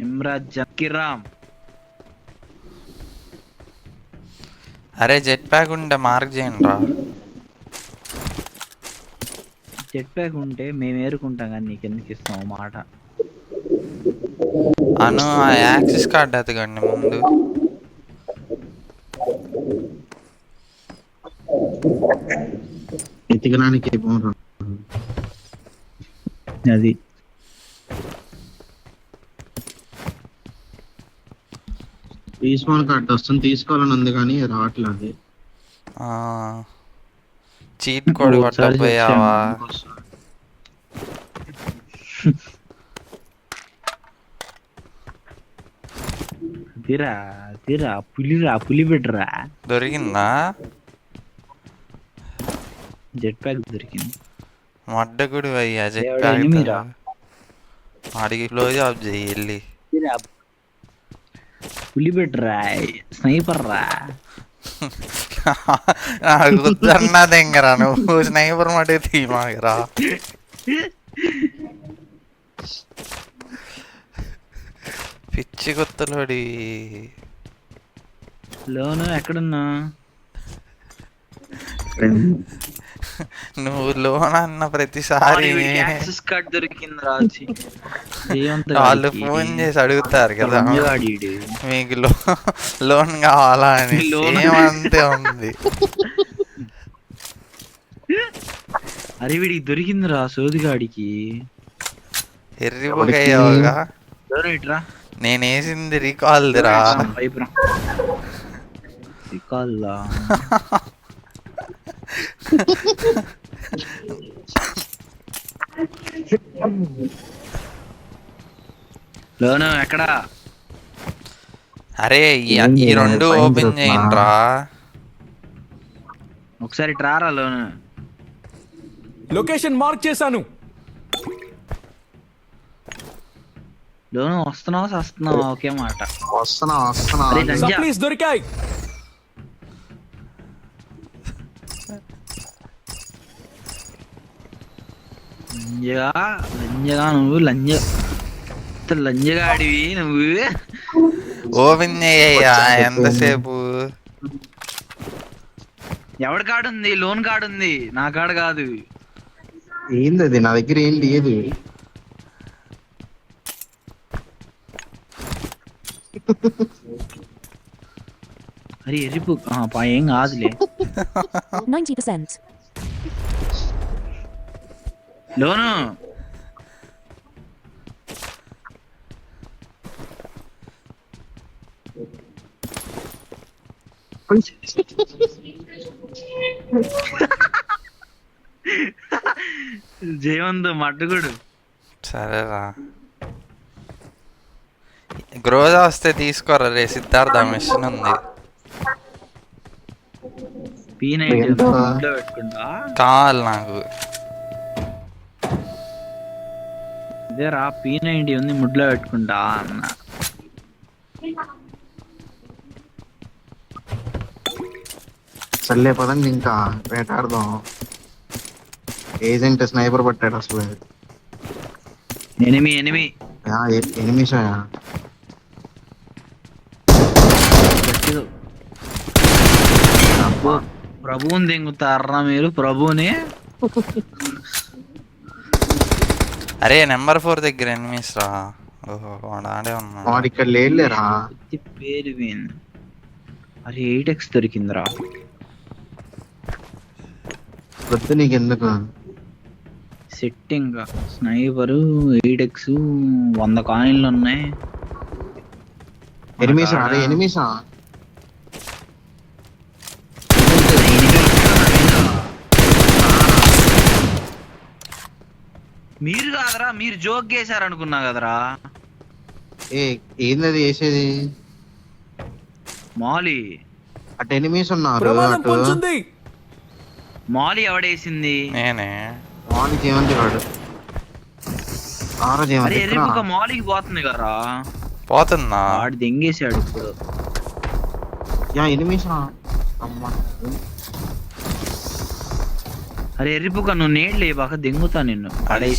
ఇమ్రాజ్ జకీరామ్. అరే jet pack ఉంటే mark చేయండి రా. జెట్ ప్యాక్ ఉంటే మేము ఏరుకుంటాం కానీ నీకెందుకు ఇస్తాం మాట. అను ఆ యాక్సిస్ కార్డ్ ఎతకండి ముందు. ఎతికడానికి అది తీసుకోని కార్డు వస్తుంది, తీసుకోవాలని ఉంది కానీ రావట్లేదు. చీట్ కోడ్ కొట్టపోయావా? తీరా తీరా పులిరా, పులి బిడ్డరా. దొరికిందా? జెట్ ప్యాక్ దొరికింది. మడ్డగుడు అయ్యా జెట్ దేవుడా, ప్యాక్. ఎనిమిరా. వాడికి క్లోజ్ ఆఫ్ చెయ్యి వెళ్ళి. తీరా పులి బిడ్డరా, స్నైపర్ రా. కుదన్నా దగ్గరా నువ్వు స్నైపర్ మటే తీమాగరా. పిచ్చి కొత్తలోడి. లోను ఎక్కడున్నా? నువ్వు లోన్ అన్న ప్రతిసారి యాక్సెస్ కార్డ్ దొరికింది రాజీ. వాళ్ళు ఫోన్ చేసి అడుగుతారు కదా మీకు లోన్ కావాలా అని. ఏమంతే ఉంది. అరే వీడికి దొరికిందిరా సోదిగాడికి. ఎర్రిపోగయ్యావుగా. నేను వేసింది రికాల్దిరా. రికాల్లా లోను ఎక్కడా? అరే ఈ రెండు ఓపెన్ చేయండిరా. ఒకసారి ట్రారా లోను. లొకేషన్ మార్క్ చేశాను. లోను వస్తున్నావా వస్తున్నావా? ఒకే మాట. వస్తున్నా. సప్లీస్ దొరికాయి. లంజగా నువ్వు లంజగాడివి నువ్వు. ఓపెన్ చేయ్యా ఎంతసేపు? ఎవడి కార్డు ఉంది? లోన్ కార్డు ఉంది, నా కార్డు కాదు. ఏంది అది? నా దగ్గర ఏం లేదు. అరే ఎరిపు ఏం కాదులే. 90%. లోను జయవంత్ మడ్డుగుడు. సరేరా గ్రోజా వస్తే తీసుకోరా రే. సిద్ధార్థ మిషన్ ఉంది. కావాలి నాకు. ఇదేరా P90 ఉంది, ముడ్లో పెట్టుకుంటా అన్న. చల్లే పదండి ఇంకా వేటాడదాం. ఏజెంట్ స్నైపర్ పట్టాడు అసలు. ఎనిమిషా ప్రభువుని దింగుతారా మీరు? ప్రభుని. అరే నెంబర్ 4 దగ్గర ఎనిమిస్ రా. ఓహో వాడు ఆడే ఉన్నా. వాడు ఇక్కడ లేడులేరా. పేరు అరే 8x దొరికిందిరా. వద్దు నీకెందుకు. సెట్టింగ్ స్నైపరు 8x 100 కాయిన్లు ఉన్నాయి. ఎనిమిషా? అరే ఎనిమిషా మీరు కాదరా, మీరు జోక్ చేశారు అనుకున్నా కదరా. ఏంది వేసేది? మాలీ అటు ఎనిమిస్ ఉన్నారు. అటు మాలీ ఎవడేసింది? నేనే. మాలి జయవంతి వాడు. మాలీకి పోతుంది కదరా. పోతుందా? వాడు దెంగేశాడు ఇప్పుడు. ఎనిమిషా? అరే ఎర్రిపుక నువ్వు నేడ్లే బాగా దెంగుతా నిన్ను.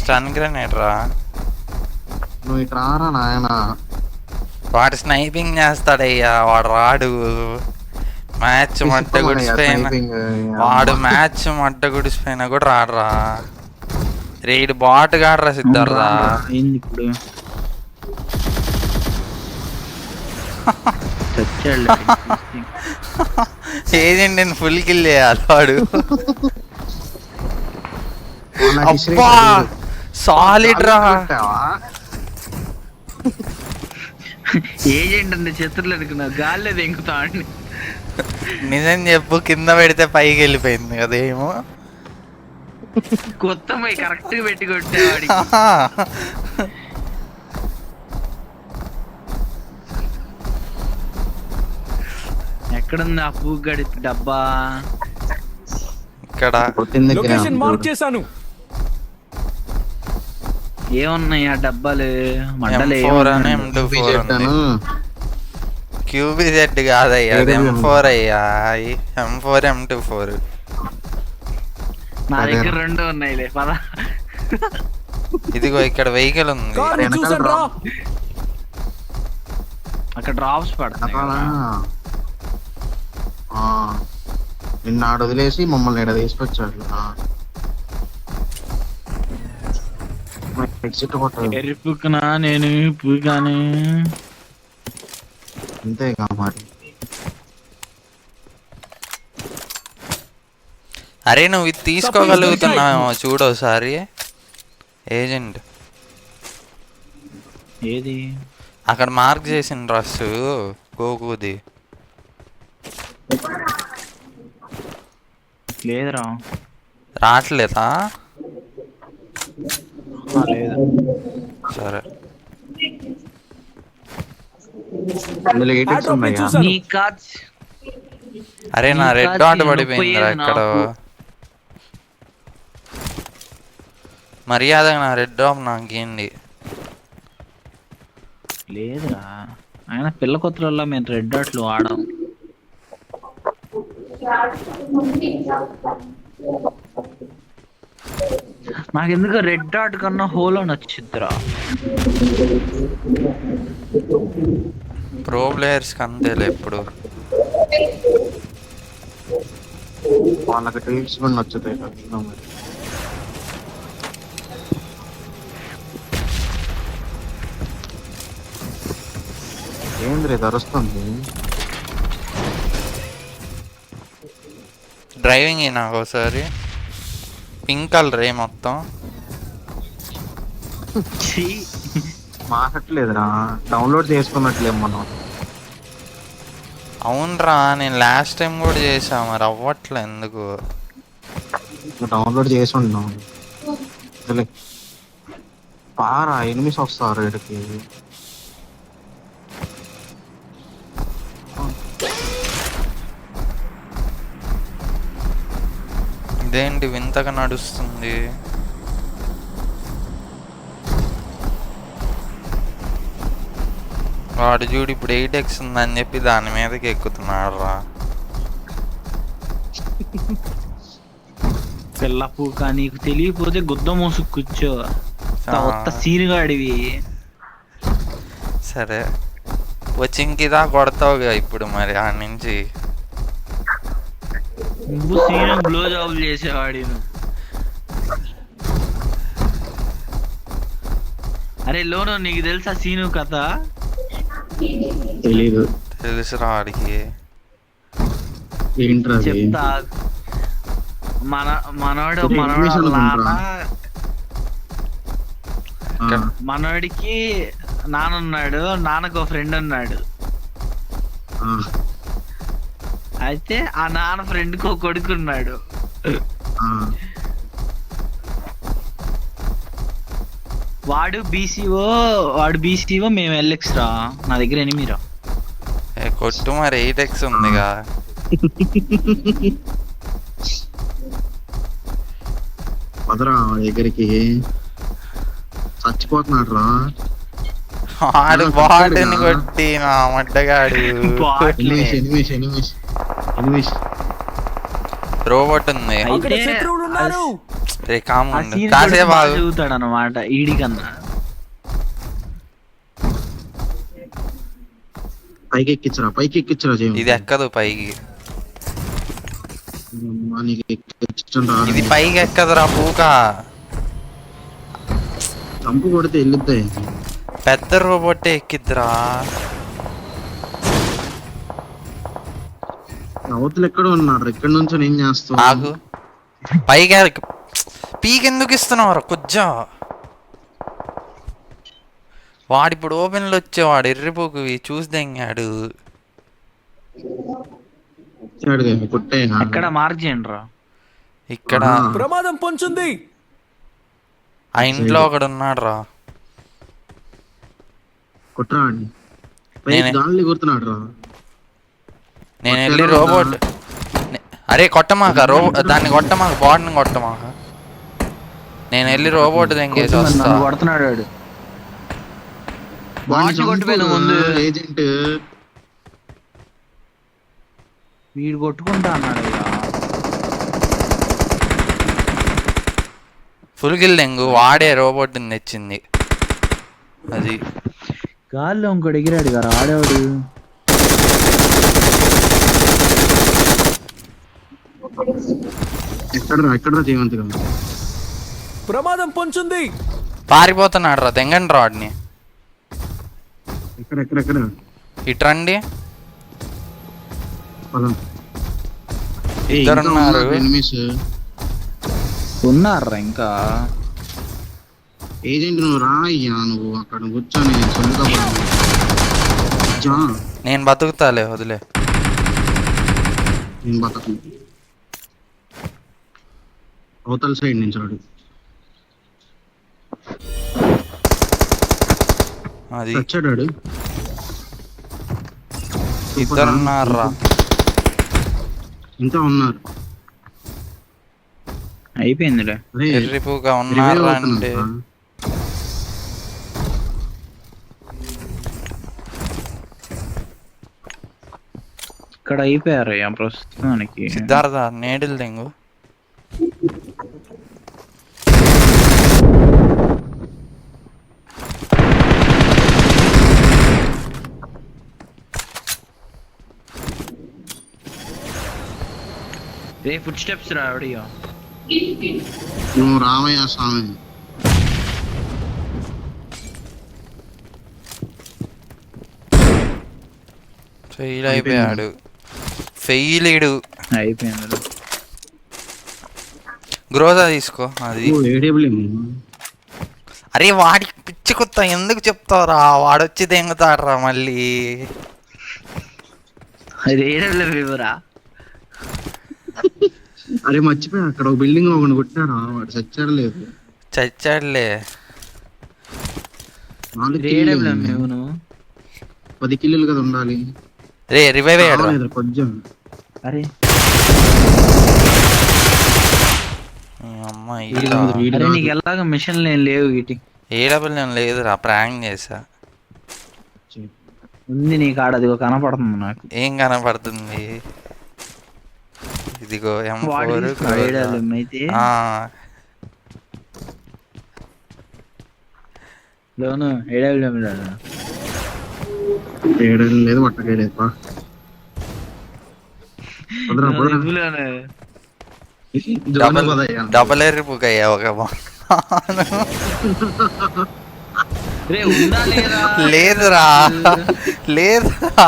స్టన్ గ్రెనేడ్ రా. నువ్వు ఇటు రారా నాయన. వాడు స్నైపింగ్ చేస్తాడయ్యా, వాడు రాడు. మ్యాచ్ మట్ట గుడిసిపోయిన వాడు మ్యాచ్ మట్ట గుడిసిపోయినా కూడా రాడరా. రేడు బాట్ గాడరా సిద్ధార్థ. ఏంది ఇప్పుడు చచ్చాడు. ఏజెంట్ నేను ఫుల్ కిల్ చేయాలి వాడు. అబ్బా సాలిడ్ రా. ఏజెంట్ అంటే చేతులు అనుకున్నా, గాల్లో దింకుతా అండి. నిజం చెప్పు, కింద పెడితే పైకి వెళ్ళిపోయింది కదేమో. కొత్త మై కరెక్ట్ గా పెట్టి కొట్టేవాడి. ఎక్కడుంది ఆ పూగడి డబ్బా? ఇక్కడ లొకేషన్ మార్క్ చేశాను. ఏమున్నాయి ఆ డబ్బాలు? మండలు M4 అని M24 ఉంది. QBZ కాదయ్యా, అది M4 అయ్యా. M4 M24. నా దగ్గర 2 ఉన్నాయిలే పద. ఇదిగో ఇక్కడ వెహికల్ ఉంది. కార్ని చూసాను రా. అక్కడ డ్రాప్స్ పడతాయి కదా. నిన్న ఆడ వదిలేసి మమ్మల్ని ఇక్కడ తీసుకొచ్చాడు. ఎగ్జిట్ కొట్టాడు ఎరిపుకునా నేను పూగాను అంతేగా మరి. అరే నువ్వు ఇది తీసుకోగలుగుతున్నావు చూడు ఒకసారి ఏజెంట్. ఏది అక్కడ మార్క్ చేసిన డ్రెస్ గోకుది. లేదురా, రావట్లేదా? లేదు. సరే అందులో 8x ఉన్నాయా? నీ కార్డ్స్ అరే నా రెడ్ డాట్ పడిపోయిందిరా ఇక్కడ. మర్యాదగా నా రెడ్ డాట్ నాకేంటి లేదురా. ఆయన పిల్ల కొత్తలో మేము రెడ్ డాట్లు వాడాం. నాకెందుకు రెడ్ డాట్ కన్నా హోలో నచ్చుద్దిరా. ప్రో ప్లేయర్స్ కి అంతేలే ఎప్పుడు. వాళ్ళకి ట్రీట్స్ కూడా నచ్చుతాయి కదా మరి. ఏంద్రీ ధరుస్తుంది? డ్రైవింగ్ నాకు ఒకసారి పింక్ కలర్ మొత్తం. మారట్లేదురా, డౌన్లోడ్ చేసుకున్నట్లేం మనం. అవునరా, నేను లాస్ట్ టైం కూడా చేసా, మరి అవ్వట్లే ఎందుకు. డౌన్లోడ్ చేసి ఉన్నాం. పారా ఎనిమిస్ వస్తారు ఇక్కడికి. ఇదేంటి వింతగా నడుస్తుంది? వాడు చూడు ఇప్పుడు 8x ఉందని చెప్పి దాని మీదకి ఎక్కుతున్నాడు రా. పిల్ల పూక నీకు తెలియకపోతే గుద్ద మోసు కూర్చో. కొత్త సీనుగాడివి. సరే వచ్చింకిదా కొడతావుగా ఇప్పుడు మరి ఆడ నుంచి. నువ్వు సీను బ్లో జాబ్ చేసేవాడి. అరే లోను నీకు తెలుసా సీను కథ? తెలీదు. తెలుసురా వాడికి. ఏంట్రా చెప్తా. మనవాడు మనవాడికి నానున్నాడు, నాన్నకు ఫ్రెండ్ ఉన్నాడు. అయితే ఆ నాన్న ఫ్రెండ్ కి ఒక కొడుకున్నాడు. వాడు బీసీఓ మేము ఎల్ఎక్స్ రా. నా దగ్గర ఎనిమిరా. కొట్టు మరి 8x ఉందిగా. పదరా దగ్గరికి. చచ్చిపోతున్నాడు రా. వాడు బాటని కొట్టి నా మడ్డగాడు. రోబోట్ ఉంది. అక్కడ శత్రువులు ఉన్నారు. కాసేపు చదువుతాడు అనమాట ఈడి కన్నా. పైకి ఎక్కించరా ఇది ఎక్కదు పైకి, నీకు ఎక్కించడం రాదు. ఇది పైకి ఎక్కదురా పూక. చంపు కొడితే వెళ్ళిద్దాయి. పెద్ద రోబోట్ ఎక్కిద్దిరా. అవతలు ఎక్కడ ఉన్నారు, ఎక్కడి నుంచో నేను చేస్తావు. ఆగు, పైకి పీకి ఎందుకు ఇస్తున్నావు కొంచెం. వాడిప్పుడు ఓపెన్లో వచ్చేవాడు ఎర్రిపోకు చూసి దెంగాడు. ఎక్కడ మార్క్ చేయండి రా. ఇక్కడ ప్రమాదం పొంచుంది. ఆ ఇంట్లో ఒకడు ఉన్నాడు రా. కొట్టరా గాలి కొడుతున్నాడు రా. నేను వెళ్ళి రోబోట్, అరే కొట్టమాక దాన్ని కొట్టమాక, బాడీని కొట్టమాక. నేను వెళ్ళి రోబోట్ దెంగేసి వస్తా. కొడుతున్నాడు వాడు. బాడీ కొట్టిపోయిన ముందు ఏజెంట్ వీడు కొట్టుకుంటా అన్నాడు. ఫుల్ కిల్ దెంగు, వాడే రోబోట్ తెచ్చింది. అది గాల్లో ఇంకోటి ఎగిరాడు కదా ఆడేవాడు. ఎక్కడ చేయమంతి కదా. ప్రమాదం పొంచుంది. పారిపోతున్నాడు రా, తెంగండి రా వాడిని. ఎక్కడ ఇట్రండి, ఇద్దరున్నారు ఇద్దరున్నారు. ఎనిమిస్ ఉన్నారా ఇంకా. ఏజెంట్ నువ్వు రా అయ్యా, నువ్వు అక్కడ కూర్చొని నేను బతుకుతాలే, వదిలే. నేను బతకను. అవతల సైడ్ నుంచి వాడు అది వచ్చాడు. ఇద్దరున్నారా, ఇంకా ఉన్నారు. అయిపోయిందిలే. ఎర్రిపుగా ఉన్నారా అంటే ఇక్కడ అయిపోయారు ప్రస్తుతానికి. సిద్ధార్థ నేడిల్ దెంగు. రే ఫుట్ స్టెప్స్ రా ఆడియో. నువ్వు రామయ్య స్వామి. ఫెయిల్ అయిపోయాడు. ఫెయిల్డ్ అయిపోయింది. గ్రోజా తీసుకో. అది అరే వాడికి పిచ్చి కొత్త ఎందుకు చెప్తావురా, వాడొచ్చి దెంగుతాడరా మళ్ళీ. రా అరే మర్చిపోయా, అక్కడ ఒక బిల్డింగ్ ఒకటి కొట్టారా, వాడు చచ్చాడు లేదు. చచ్చాడులే. 10 కిల్లులు కదా ఉండాలి. రే రివైవ్ అయ్యాడు కొంచెం. అరే అమ్మాయి నీకు ఎలాగ మిషన్లు ఏం లేవు ఇటు. ఏడబుల్ నేను లేదురా, ప్రాంక్ చేసా. ఉంది నీకు ఆడ, అదిగో కనపడుతుంది నాకు. ఏం కనపడుతుంది? ఇదిగో M4 అయితే లోను ఏడబ్ల్యూఎం లేదు పట్టలేదు. డబల్ ఎర్రిపుక్ అయ్యా ఒక లేదురా లేదురా.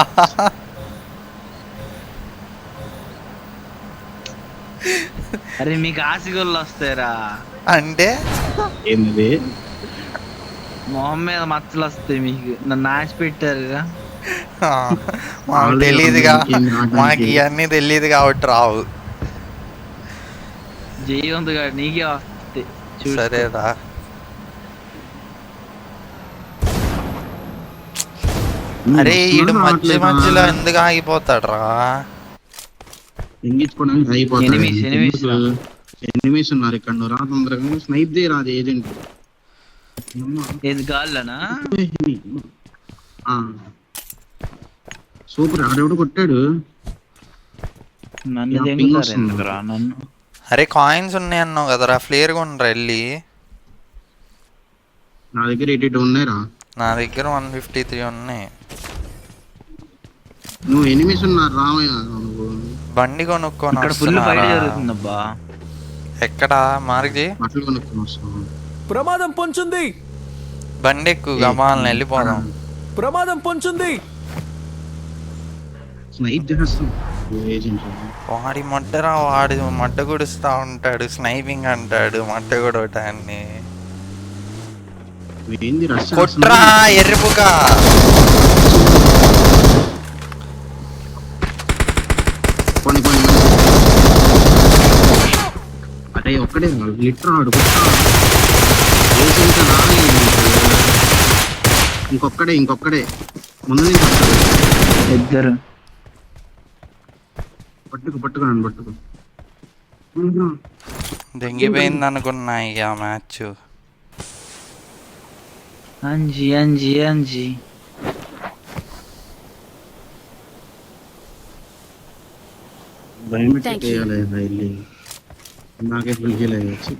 అరే మీకు ఆశగోళ్ళు వస్తాయిరా అంటే ఏంది మొహం మీద మచ్చలు వస్తాయి మీకు. నన్ను ఆశ పెట్టారుగా. మాకు తెలియదుగా, మాకు ఇవన్నీ తెలియదు కాబట్టి రావు. జయవంత్ గారు నీకే వస్తాయి. సరేరా అరే ఈడు మధ్యలో ఎందుకు ఆగిపోతాడు రా? ఎనిమిస్ ఉన్నారు ఇక్కడ. నువ్వు రా తొందరగా, స్నైప్ దే రాదు ఏజెంట్. ఏది గాల్లోనా? సూపర్. ఆడెవడు కొట్టాడు నన్ను. అరే కాయిన్స్ ఉన్నాయి అన్నావు కదరా, ఫ్లేర్ కొనరా వెళ్ళి. నా దగ్గర 82 ఉన్నాయిరా. నా దగ్గర 153 ఉన్నాయి. నువ్వు ఎనిమిస్ ఉన్నారు రామయ్య నువ్వు బండి కొనుక్కొని ఇక్కడ ఫుల్ ఫైట్ వస్తున్నారా? జరుగుతుందబ్బా. ఎక్కడ మార్గి బట్టలు కొనుక్కొని వస్తావు. ప్రమాదం పొంచుంది. బండి ఎక్కువ గమాలని వెళ్ళిపోదాం. ప్రమాదం పొంచుంది. స్నైప్ చేస్తాం ఏజెంట్. వాడి మడ్డరా వాడు మడ్డ గుడుస్తా ఉంటాడు, స్నైపింగ్ అంటాడు, మడ్డ కొడటాన్ని. ఏంది రష్ కొట్రా ఎర్రిపుగా. కొన్ని అరే ఒక్కడే లిటర్ ఆడు ఏజెంట్ రాని ఇంకొక్కడే ముందు నుంచి వస్తాడు. ఇద్దరు పట్టుకు నన్ను పట్టుకు. దెంగిపోయింది అనుకున్నా ఇక మ్యాచ్. అంజి అంజి అంజి బయోమెట్రిక్ వేయాలి వెళ్ళి నాకే ఫుల్ ఫీల్ అయ్యొచ్చు.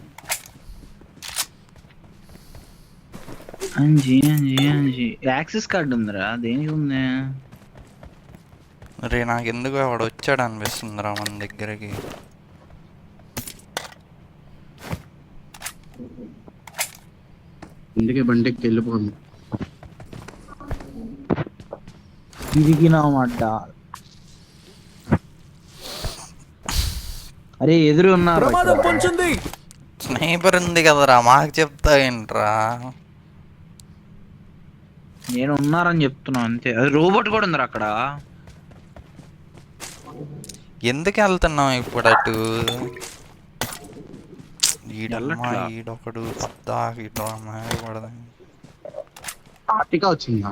అంజి అంజి అంజి యాక్సెస్ కార్డు ఉందిరా, దేనికి ఉంది? రే నాకు ఎందుకు వాడు వచ్చాడు అనిపిస్తుందిరా మన దగ్గరికి. అందుకే బండికి వెళ్ళిపోతుంది. ఇదిగినామడ్డ. అరే ఎదురు ఉన్నారు. ప్రమాదం పొంచుంది. స్నైపర్ ఉంది కదరా, మాకు చెప్తా ఏంట్రా? నేను ఉన్నారని చెప్తున్నా అంతే. అది రోబోట్ కూడా ఉందిరా అక్కడ. ఎందుకు వెళ్తున్నాం ఇప్పుడు అటు? ఈడమ్మా వెళ్ళట్లా. ఈడొకడు పెద్ద ఈడో పడదా. ఆర్టికా వచ్చిందా?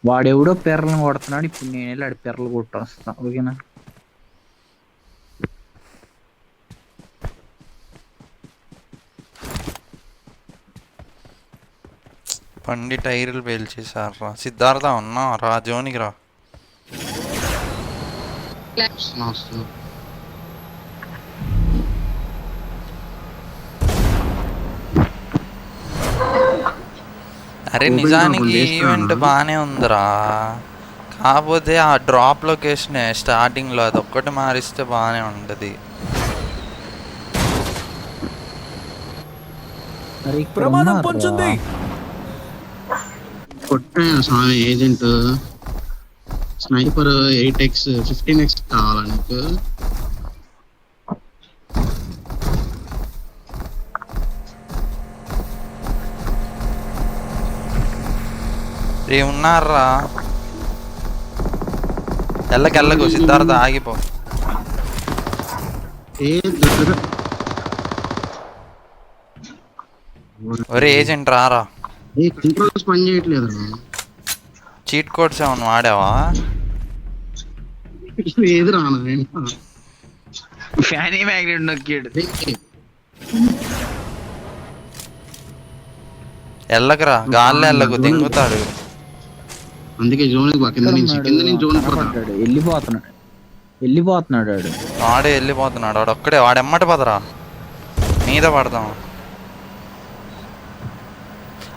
వాడెవడో పెర్రలను కొడుతున్నాడు. ఇప్పుడు నేను వెళ్ళి ఆడి పెర్రలు కొట్టొస్తా. ఓకేనా? బండి టైర్లు పేల్చేసారా. సిద్ధార్థ ఉన్నా రా, జోనికి రా. వస్తున్నా. అరే Open నిజానికి drop ఉంది, ఈవెంట్ వేస్తానా? బాగానే ఉందిరా, కాకపోతే ఆ డ్రాప్ లొకేషన్ స్టార్టింగ్లో అది ఒక్కటి మారిస్తే బాగానే ఉంటుంది. అరే ఇక్కడ ప్రమాదం ఉన్నారురా. పొంచుంది. కొట్టాను స్వామి ఏజెంట్. స్నైపర్ 8x 15x కావాలా నీకు? రే ఉన్నారా, ఎల్లకెళ్ళకు సిద్ధార్థ, ఆగిపో. ఏ దగ్గర ఒరే ఏజెంట్ రారా. ఏ కంట్రోల్స్ పని చేయట్లేదు. చీట్ కోడ్స్ ఏమన్నా వాడావా? ఏది రాను ఫ్యానీ మ్యాగ్నెట్ నొక్కాడు. ఎల్లకరా, గాల్లో ఎల్లకు, దెంగుతాడు. అందుకే జోన్ కింద నుంచి జోన్ పోతా. వెళ్ళిపోతున్నాడు వాడు. వాడే వెళ్ళిపోతున్నాడు, వాడు ఒక్కడే. వాడు ఎమ్మటి పదరా, మీద పడదాం.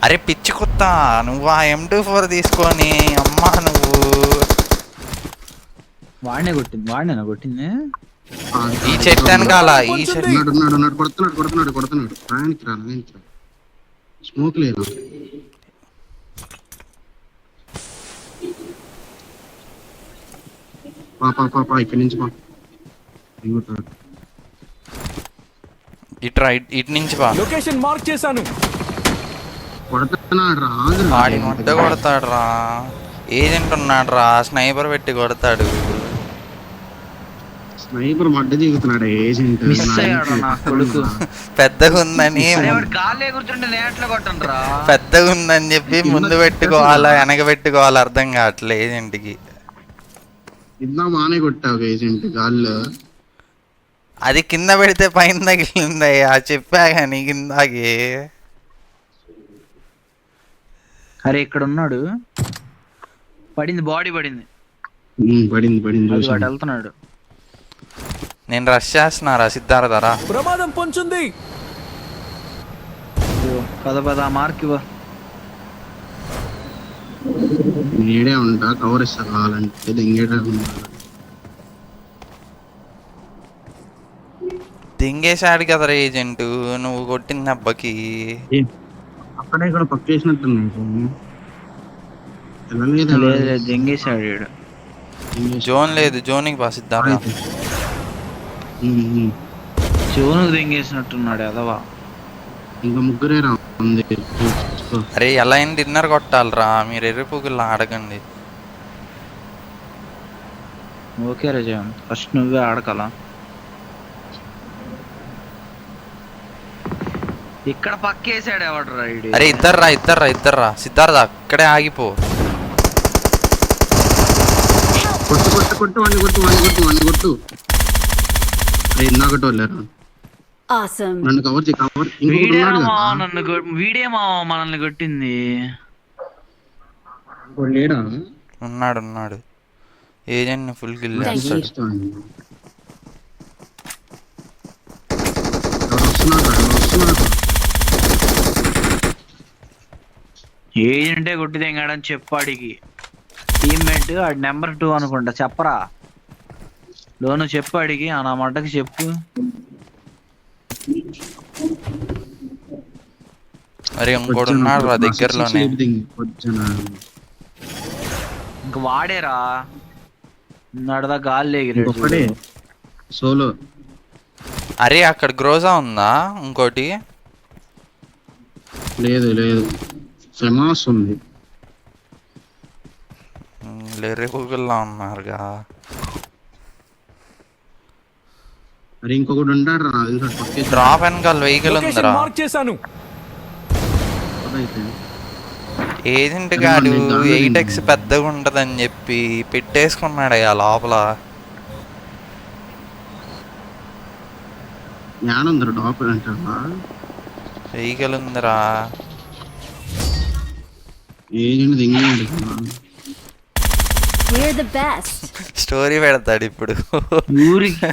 అరే పిచ్చి కొత్త, నువ్వు ఆ M24 తీసుకొని అమ్మా నువ్వు. వాడినే కొట్టింది. ఈ చెట్టు వెనకాల, ఈ చెట్టు. ఉన్నాడు కొడుతున్నాడు. రాయనికి రా. స్మోక్ లేదు. పా ఇక్కడి నుంచి పా. ఇటు నుంచి బా. లొకేషన్ మార్క్ చేశాను. కొడుతున్నాడు రా. వాడి ముద్ద కొడతాడు రా. ఏజెంట్ ఉన్నాడు రా, స్నైపర్ పెట్టి కొడతాడు. స్నైపర్ మడ్డ దిగుతున్నాడు ఏజెంట్. మిస్ అయ్యాడు నా కొడుకు. పెద్దగా ఉందని గాలే కూర్చుంటే నేట్లో కొట్టండిరా. పెద్దగా ఉందని చెప్పి ముందు పెట్టుకోవాలా వెనక పెట్టుకోవాలా అర్థం కావట్లే ఏజెంట్కి. ఇందా మానే కొట్టావు ఏజెంట్ గాల్లో. అది కింద పెడితే పైన తగిలిందయ్యా, చెప్పా కానీ కిందాకి. అరే ఇక్కడ ఉన్నాడు. పడింది, బాడీ పడింది. పడింది పడింది అది వాడు చూసాను. వెళ్తున్నాడు. నేను రష్ చేస్తున్నారా సిద్ధార్థరా? ప్రమాదం పొంచుంది. ఇదిగో, పద పద ఆ మార్క్ ఇవ్వ. నేడే ఉంటా కవర్ ఇస్తా కావాలంటే దెంగేటే ఉంటా. దింగేశాడు కదరా ఏజెంట్ నువ్వు కొట్టిన దెబ్బకి. అక్కడే ఇక్కడ పక్క చేసినట్టున్నాయి. వెళ్ళలేదు లేదు లేదు జంగేశాడు వీడు. జోన్ లేదు, జోన్కి బా సిద్ధార్థ. శివునికి దెంగేసినట్టున్నాడు ఎదవా. ఇంకా ముగ్గురే రా ఉంది. చూసుకో. అరే ఎలా అయినా డిన్నర్ కొట్టాలరా, మీరు ఎర్రిపుగుల్లా ఆడకండి. ఓకే రజన్, ఫస్ట్ నువ్వే ఆడకల. ఇక్కడ పక్కేసాడు ఎవడు రైడ్. అరే ఇద్దర్రా సిద్ధార్థ అక్కడే ఆగిపో. కొట్టు కొట్టు కొట్టు వాడిని కొట్టు వాడిని కొట్టు వాడిని కొట్టు. అరే ఇందాకటి వాళ్ళారా Awesome. నన్ను కవర్ చేయి కవర్. వీడేమా మనల్ని కొట్టింది. ఇంకోటి లేడా? ఉన్నాడు agent full kill Thank you. చేస్తాడు. వస్తున్నాడు. ఏజెంటే కొట్టి తెంగాడని చెప్పాడికి. టీమ్మేట్ ఆడి నెంబర్ 2 అనుకుంటా. చెప్పరా లోను చెప్పాడికి. నా మట్టకి చెప్పు. అరే ఇంకోటి ఉన్నాడు రా దగ్గరలోనే. ఇంక వాడేరా నడదా గాలి ఒక్కడే సోలో. అరే అక్కడ గ్రోజా ఉందా ఇంకోటి? లేదు లేదు ఫెమాస్ ఉంది. ఎర్రిపుగుల్లా ఉన్నారుగా. అరే ఇంకొకటి ఉంటాడు రా. డ్రాప్ వెనకాల వెహికల్ లొకేషన్ ఉందిరా. మార్క్ చేశాను. ఏజెంట్ గాడు 8x పెద్దగా ఉంటదని చెప్పి పెట్టేసుకున్నాడు అయ్యా లోపల. జ్ఞానం డాప్ అంటారా? వెహికల్ ఉందిరా. ఏంటి దింగండి. We're the best. స్టోరీ పెడతాడు ఇప్పుడు. ఊరికి